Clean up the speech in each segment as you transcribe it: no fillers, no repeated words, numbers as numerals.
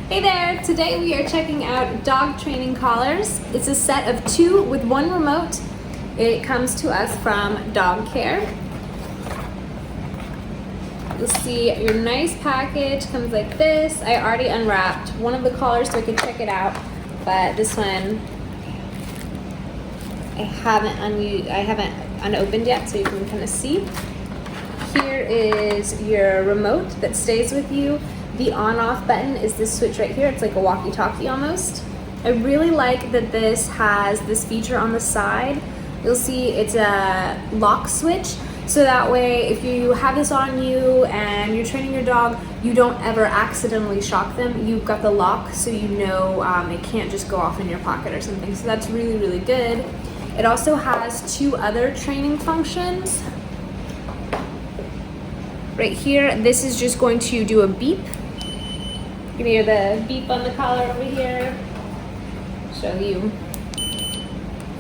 Hey there! Today we are checking out dog training collars. It's a set of 2 with 1 remote. It comes to us from Dog Care. You'll see your nice package comes like this. I already unwrapped one of the collars so I could check it out, but this one I haven't unopened yet, so you can kind of see. Here is your remote that stays with you. The on-off button is this switch right here. It's like a walkie-talkie almost. I really like that this has this feature on the side. You'll see it's a lock switch, so that way if you have this on you and you're training your dog, you don't ever accidentally shock them. You've got the lock, so you know it can't just go off in your pocket or something. So that's really, really good. It also has 2 other training functions. Right here, this is just going to do a beep. You can hear the beep on the collar over here. Show you.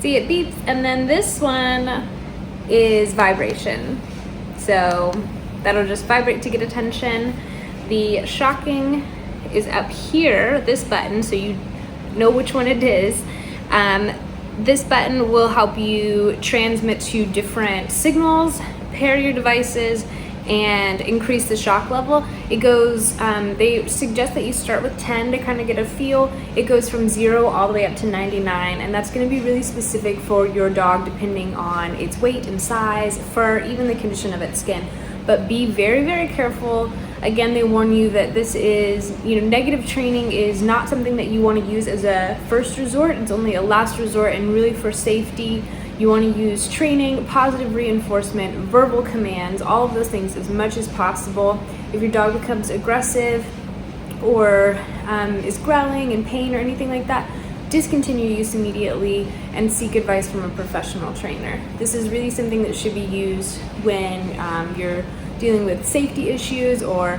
See, it beeps. And then this one is vibration. So that'll just vibrate to get attention. The shocking is up here, this button, so you know which one it is. This button will help you transmit to different signals, pair your devices, and increase the shock level. It goes, they suggest that you start with 10 to kind of get a feel. It goes from 0 all the way up to 99, and that's gonna be really specific for your dog depending on its weight and size, fur, even the condition of its skin. But be very, very careful. Again, they warn you that this is, negative training is not something that you wanna use as a first resort. It's only a last resort, and really for safety, you want to use training, positive reinforcement, verbal commands, all of those things as much as possible. If your dog becomes aggressive or is growling in pain or anything like that, discontinue use immediately and seek advice from a professional trainer. This is really something that should be used when you're dealing with safety issues or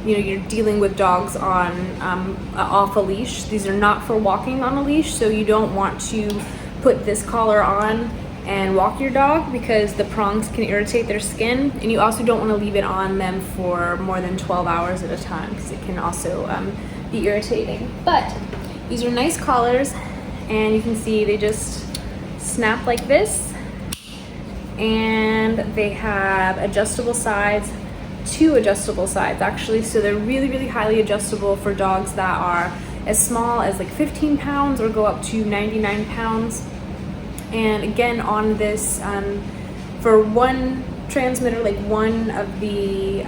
you're dealing with dogs on off a leash. These are not for walking on a leash, so you don't want to put this collar on and walk your dog because the prongs can irritate their skin, and you also don't want to leave it on them for more than 12 hours at a time because it can also be irritating. But these are nice collars, and you can see they just snap like this, and they have adjustable sides. 2 adjustable sides actually, so they're really, really highly adjustable for dogs that are as small as like 15 pounds or go up to 99 pounds. And again, on this, for one transmitter, like one of the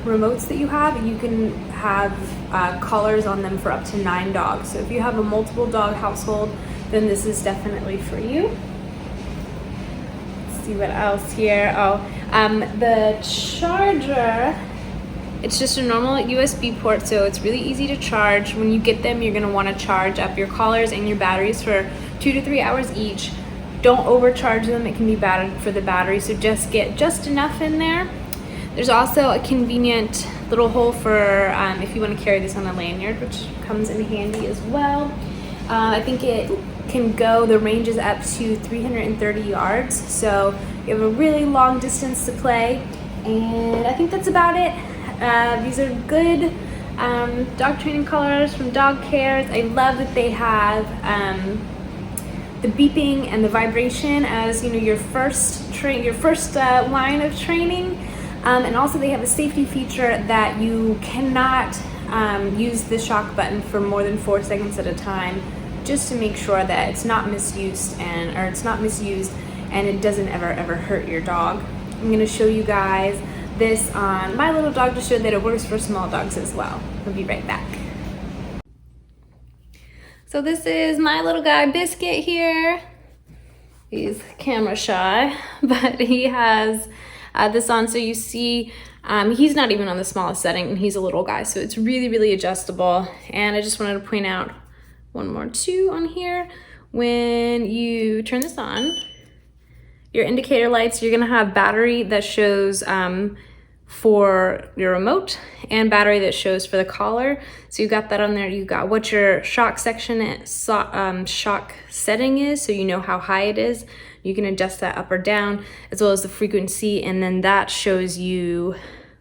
remotes that you can have collars on them for up to 9 dogs. So if you have a multiple dog household, then this is definitely for you. Let's see what else here. The charger, it's just a normal USB port, so it's really easy to charge. When you get them, you're gonna wanna charge up your collars and your batteries for 2 to 3 hours each. Don't overcharge them, it can be bad for the battery, so just get just enough in there. There's also a convenient little hole for if you wanna carry this on a lanyard, which comes in handy as well. I think it can go, the range is up to 330 yards, so you have a really long distance to play, and I think that's about it. These are good dog training collars from Dog Care. I love that they have the beeping and the vibration as your first line of training, and also they have a safety feature that you cannot use the shock button for more than 4 seconds at a time, just to make sure that it's not misused and it doesn't ever hurt your dog. I'm going to show you guys this on my little dog to show that it works for small dogs as well. We'll be right back. So this is my little guy Biscuit here. He's camera shy, but he has this on, so you see he's not even on the smallest setting, and he's a little guy, so it's really, really adjustable. And I just wanted to point out one more too on here. When you turn this on, your indicator lights, you're gonna have battery that shows for your remote and battery that shows for the collar. So you got that on there. You got what your shock section is, shock setting is, so you know how high it is. You can adjust that up or down, as well as the frequency, and then that shows you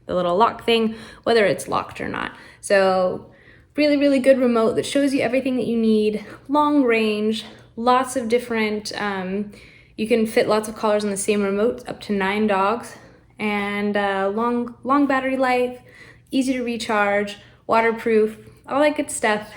the little lock thing, whether it's locked or not. So really, really good remote that shows you everything that you need, long range, lots of different, you can fit lots of collars on the same remote, up to 9 dogs, and long battery life, easy to recharge, waterproof, all that good stuff.